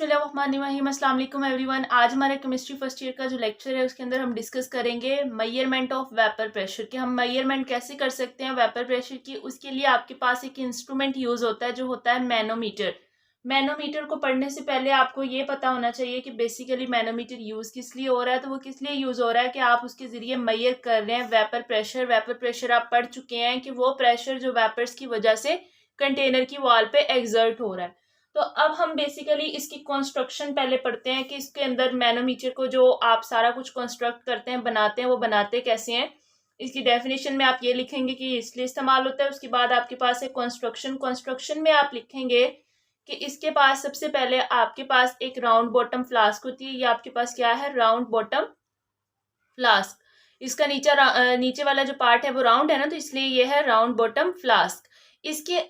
बिस्मिल्लाहिर्रहमानिर्रहीम, अस्सलाम वालेकुम एवरीवन। आज हमारे केमिस्ट्री फर्स्ट ईयर का जो लेक्चर है उसके अंदर हम डिस्कस करेंगे मेजरमेंट ऑफ वेपर प्रेशर कि हम मेजरमेंट कैसे कर सकते हैं वेपर प्रेशर की। उसके लिए आपके पास एक इंस्ट्रूमेंट यूज होता है जो होता है मैनोमीटर। मैनोमीटर को पढ़ने से पहले आपको ये पता होना चाहिए कि बेसिकली मैनोमीटर यूज किस लिए हो रहा है। तो वो किस लिए यूज हो रहा है कि आप उसके जरिए मेजर कर रहे हैं वेपर प्रेशर। वेपर प्रेशर आप पढ़ चुके हैं कि वो प्रेशर जो वेपर्स की वजह से कंटेनर की वॉल पे एग्जर्ट हो रहा है। तो अब हम बेसिकली इसकी कंस्ट्रक्शन पहले पढ़ते हैं कि इसके अंदर मैनोमीटर को जो आप सारा कुछ कंस्ट्रक्ट करते हैं बनाते हैं वो बनाते कैसे हैं। इसकी डेफिनेशन में आप ये लिखेंगे कि इसलिए इस्तेमाल होता है। उसके बाद आपके पास है कंस्ट्रक्शन में आप लिखेंगे कि इसके पास सबसे पहले आपके पास एक राउंड बॉटम फ्लास्क होती है। ये आपके पास क्या है, राउंड बॉटम फ्लास्क। इसका नीचे वाला जो पार्ट है वो राउंड है ना, तो इसलिए ये है राउंड बॉटम फ्लास्क। इसके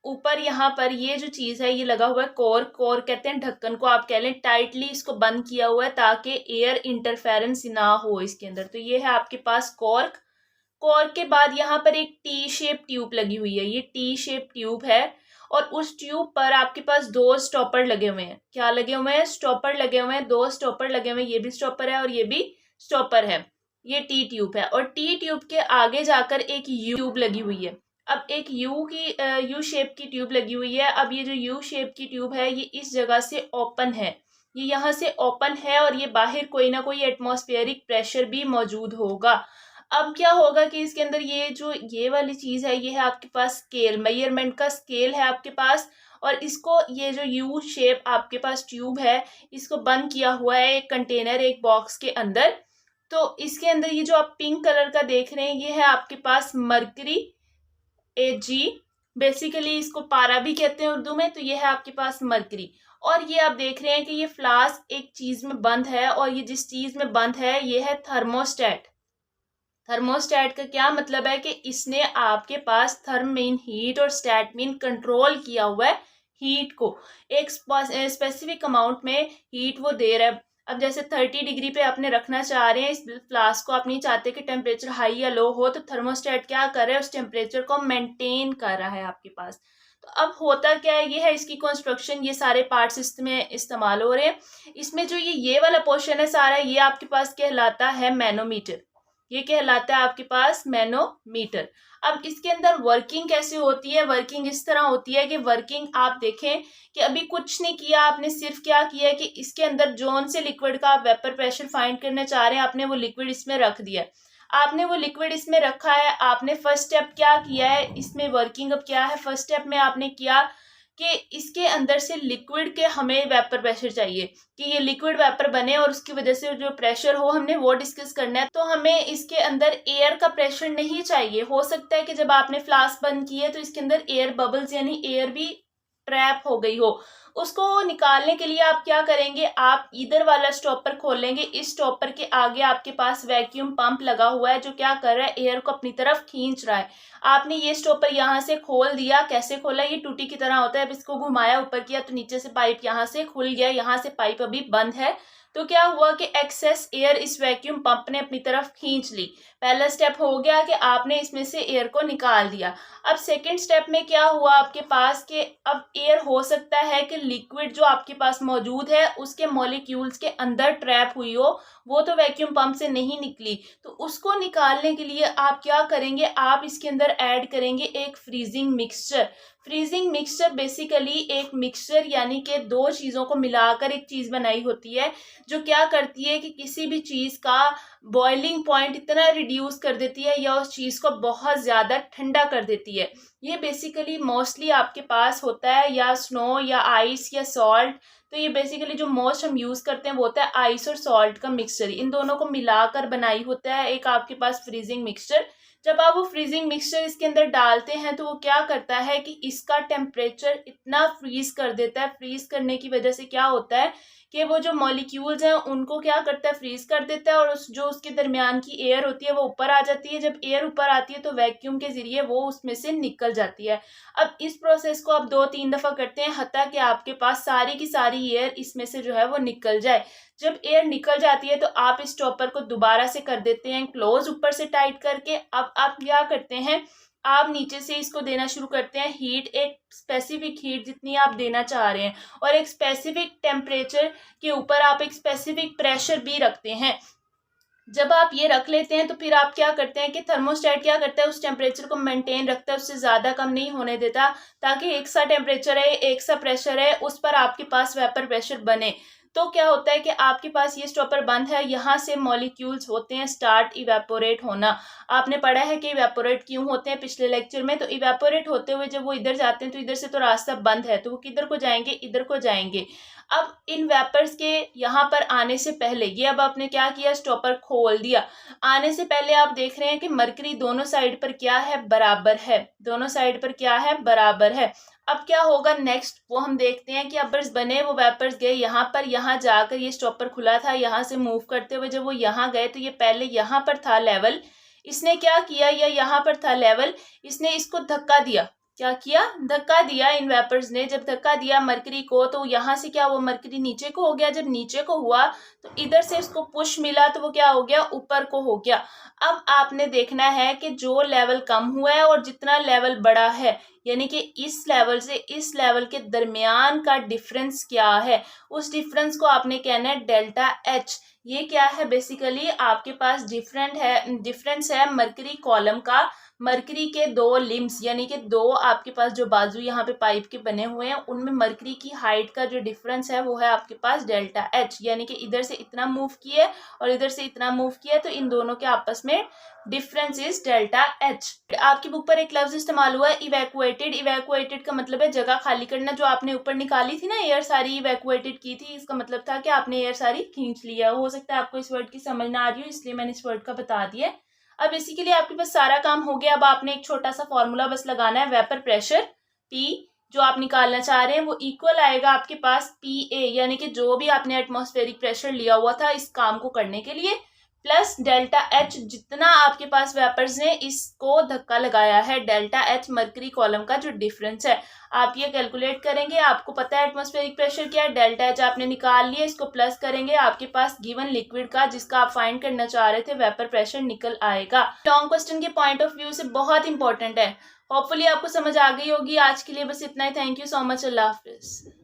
ऊपर यहाँ पर ये जो चीज है ये लगा हुआ है कोर कहते हैं ढक्कन को, आप कह लें टाइटली इसको बंद किया हुआ है ताकि एयर इंटरफेरेंस ना हो इसके अंदर। तो ये है आपके पास कोर के बाद यहाँ पर एक टी शेप ट्यूब लगी हुई है। ये टी शेप ट्यूब है और उस ट्यूब पर आपके पास दो स्टॉपर लगे हुए हैं। क्या लगे हुए हैं? स्टॉपर लगे हुए हैं, दो स्टॉपर लगे हुए हैं। ये भी स्टॉपर है और ये भी स्टॉपर है। ये टी ट्यूब है और टी ट्यूब के आगे जाकर एक यू ट्यूब लगी हुई है। अब एक यू शेप की ट्यूब लगी हुई है। अब ये जो यू शेप की ट्यूब है ये इस जगह से ओपन है, ये यहाँ से ओपन है और ये बाहर कोई ना कोई एटमॉस्फेरिक प्रेशर भी मौजूद होगा। अब क्या होगा कि इसके अंदर ये वाली चीज है, ये है आपके पास स्केल, मेजरमेंट का स्केल है आपके पास। और इसको ये जो यू शेप आपके पास ट्यूब है इसको बंद किया हुआ है एक कंटेनर, एक बॉक्स के अंदर। तो इसके अंदर ये जो आप पिंक कलर का देख रहे हैं ये है आपके पास मरकरी Ag। बेसिकली इसको पारा भी कहते हैं उर्दू में। तो ये है आपके पास मरकरी और ये आप देख रहे हैं कि ये फ्लास्क एक चीज में बंद है और ये जिस चीज में बंद है ये है थर्मोस्टेट। थर्मोस्टेट का क्या मतलब है कि इसने आपके पास थर्म मीन हीट और स्टेट मीन कंट्रोल किया हुआ है हीट को। एक स्पेसिफिक अमाउंट में हीट वो दे रहा है। अब जैसे 30 डिग्री पे आपने रखना चाह रहे हैं इस फ्लास्क को, आप नहीं चाहते कि टेम्परेचर हाई या लो हो, तो थर्मोस्टेट क्या कर रहा है, उस टेम्परेचर को मेंटेन कर रहा है आपके पास। तो अब होता क्या है, ये है इसकी कंस्ट्रक्शन। ये सारे पार्ट्स इसमें इस्तेमाल हो रहे हैं। इसमें जो ये वाला पोर्शन है सारा, ये आपके पास कहलाता है मैनोमीटर। ये कहलाता है आपके पास मैनोमीटर। अब इसके अंदर वर्किंग कैसे होती है? वर्किंग इस तरह होती है कि वर्किंग आप देखें कि अभी कुछ नहीं किया आपने, सिर्फ क्या किया है कि इसके अंदर जोन से लिक्विड का आप वेपर प्रेशर फाइंड करना चाह रहे हैं, आपने वो लिक्विड इसमें रख दिया है। आपने वो लिक्विड इसमें रखा है, आपने फर्स्ट स्टेप क्या किया है इसमें वर्किंग अब क्या है, फर्स्ट स्टेप में आपने किया कि इसके अंदर से लिक्विड के हमें वेपर प्रेशर चाहिए कि ये लिक्विड वेपर बने और उसकी वजह से जो प्रेशर हो हमने वो डिस्कस करना है। तो हमें इसके अंदर एयर का प्रेशर नहीं चाहिए। हो सकता है कि जब आपने फ्लास्क बंद की है तो इसके अंदर एयर बबल्स यानी एयर भी ट्रैप हो गई हो। उसको निकालने के लिए आप क्या करेंगे, आप इधर वाला स्टॉपर खोलेंगे। इस स्टॉपर के आगे आपके पास वैक्यूम पंप लगा हुआ है जो क्या कर रहा है, एयर को अपनी तरफ खींच रहा है। आपने ये स्टॉपर यहाँ से खोल दिया। कैसे खोला? ये टूटी की तरह होता है। अब इसको घुमाया ऊपर किया तो नीचे से पाइप यहाँ से खुल गया, यहाँ से पाइप अभी बंद है। तो क्या हुआ कि एक्सेस एयर इस वैक्यूम पंप ने अपनी तरफ खींच ली। पहला स्टेप हो गया कि आपने इसमें से एयर को निकाल दिया। अब सेकंड स्टेप में क्या हुआ आपके पास कि अब एयर हो सकता है कि लिक्विड जो आपके पास मौजूद है उसके मॉलिक्यूल्स के अंदर ट्रैप हुई हो, वो तो वैक्यूम पंप से नहीं निकली। तो उसको निकालने के लिए आप क्या करेंगे, आप इसके अंदर ऐड करेंगे एक freezing mixture. Freezing mixture basically एक मिक्सचर यानी कि दो चीज़ों को मिलाकर एक चीज़ बनाई होती है जो क्या करती है कि किसी भी चीज़ का बॉइलिंग पॉइंट इतना रिड्यूस कर देती है या उस चीज़ को बहुत ज़्यादा ठंडा कर देती है। ये बेसिकली मोस्टली आपके पास होता है या स्नो या आइस या सॉल्ट। तो ये बेसिकली जो मोस्ट हम यूज़ करते हैं वो होता है आइस और सॉल्ट का मिक्सचर। इन दोनों को मिलाकर बनाई होता है एक आपके पास फ्रीजिंग मिक्सचर। जब आप वो फ्रीजिंग मिक्सचर इसके अंदर डालते हैं तो वो क्या करता है कि इसका टेम्परेचर इतना फ्रीज कर देता है। फ्रीज करने की वजह से क्या होता है कि वो जो मॉलिक्यूल्स हैं उनको क्या करता है, फ्रीज कर देता है और उसके दरमियान की एयर होती है वो ऊपर आ जाती है। जब एयर ऊपर आती है तो वैक्यूम के जरिए वो उसमें से निकल जाती है। अब इस प्रोसेस को आप 2-3 दफ़ा करते हैं हत्ता कि आपके पास सारी की सारी एयर इसमें से जो है वो निकल जाए। जब एयर निकल जाती है तो आप इस स्टॉपर को दोबारा से कर देते हैं क्लोज ऊपर से टाइट करके। अब आप क्या करते हैं, आप नीचे से इसको देना शुरू करते हैं हीट, एक स्पेसिफिक हीट जितनी आप देना चाह रहे हैं, और एक स्पेसिफिक टेम्परेचर के ऊपर आप एक स्पेसिफिक प्रेशर भी रखते हैं। जब आप ये रख लेते हैं तो फिर आप क्या करते हैं कि थर्मोस्टेट क्या करता है, उस टेम्परेचर को मेंटेन रखता है, उससे ज़्यादा कम नहीं होने देता, ताकि एक सा टेम्परेचर है, एक सा प्रेशर है, उस पर आपके पास वेपर प्रेशर बने। तो क्या होता है कि आपके पास ये स्टॉपर बंद है, यहाँ से मॉलिक्यूल्स होते हैं स्टार्ट इवेपोरेट होना। आपने पढ़ा है कि इवेपोरेट क्यों होते हैं पिछले लेक्चर में। तो इवेपोरेट होते हुए जब वो इधर जाते हैं तो इधर से तो रास्ता बंद है, तो वो किधर को जाएंगे, इधर को जाएंगे। अब इन वेपर्स के यहाँ पर आने से पहले ये अब आपने क्या किया, स्टॉपर खोल दिया। आने से पहले आप देख रहे हैं कि मरकरी दोनों साइड पर क्या है, बराबर है, दोनों साइड पर क्या है, बराबर है। अब क्या होगा नेक्स्ट, वो हम देखते हैं कि वेपर्स बने, वो वेपर्स गए यहाँ पर, यहाँ जाकर ये स्टॉपर खुला था, यहाँ से मूव करते हुए जब वो यहाँ गए तो ये पहले यहाँ पर था लेवल, इसने क्या किया, या यहाँ पर था लेवल, इसने इसको धक्का दिया। क्या किया, धक्का दिया इन वेपर्स ने। जब धक्का दिया मरकरी को तो यहाँ से क्या, वो मरकरी नीचे को हो गया। जब नीचे को हुआ तो इधर से इसको पुश मिला तो वो क्या हो गया, ऊपर को हो गया। अब आपने देखना है कि जो लेवल कम हुआ है और जितना लेवल बड़ा है, यानी कि इस लेवल से इस लेवल के दरमियान का डिफरेंस क्या है, उस डिफरेंस को आपने कहना है डेल्टा एच। ये क्या है, बेसिकली आपके पास डिफरेंस है मरकरी कॉलम का, मरकरी के दो लिम्स, यानी कि दो आपके पास जो बाजू यहाँ पे पाइप के बने हुए हैं, उनमें मरकरी की हाइट का जो डिफरेंस है वो है आपके पास डेल्टा एच। यानी कि इधर से इतना मूव किया और इधर से इतना मूव किया, तो इन दोनों के आपस में डिफरेंस इज डेल्टा एच। आपकी बुक पर एक लफ्ज इस्तेमाल हुआ है इवैक्यूएटेड। इवैक्यूएटेड का मतलब है जगह खाली करना। जो आपने ऊपर निकाली थी ना एयर सारी, इवैक्यूएटेड की थी, इसका मतलब था कि आपने एयर सारी खींच लिया। हो सकता है आपको इस वर्ड की समझ ना आ रही हो, इसलिए मैंने इस वर्ड का बता दिया। अब इसी के लिए आपके पास सारा काम हो गया। अब आपने एक छोटा सा फॉर्मूला बस लगाना है, वेपर प्रेशर P जो आप निकालना चाह रहे हैं वो इक्वल आएगा आपके पास PA, यानी कि जो भी आपने एटमॉस्फेरिक प्रेशर लिया हुआ था इस काम को करने के लिए, प्लस डेल्टा एच जितना आपके पास वेपर्स ने इसको धक्का लगाया है, डेल्टा एच मरकरी कॉलम का जो डिफरेंस है। आप ये कैलकुलेट करेंगे, आपको पता है एटमॉस्फेरिक प्रेशर क्या है, डेल्टा एच आपने निकाल लिया, इसको प्लस करेंगे, आपके पास गिवन लिक्विड का जिसका आप फाइंड करना चाह रहे थे वेपर प्रेशर निकल आएगा। लॉन्ग क्वेश्चन के पॉइंट ऑफ व्यू से बहुत इंपॉर्टेंट है। होपफुली आपको समझ आ गई होगी। आज के लिए बस इतना ही। Thank you so much. अल्लाह हाफिज।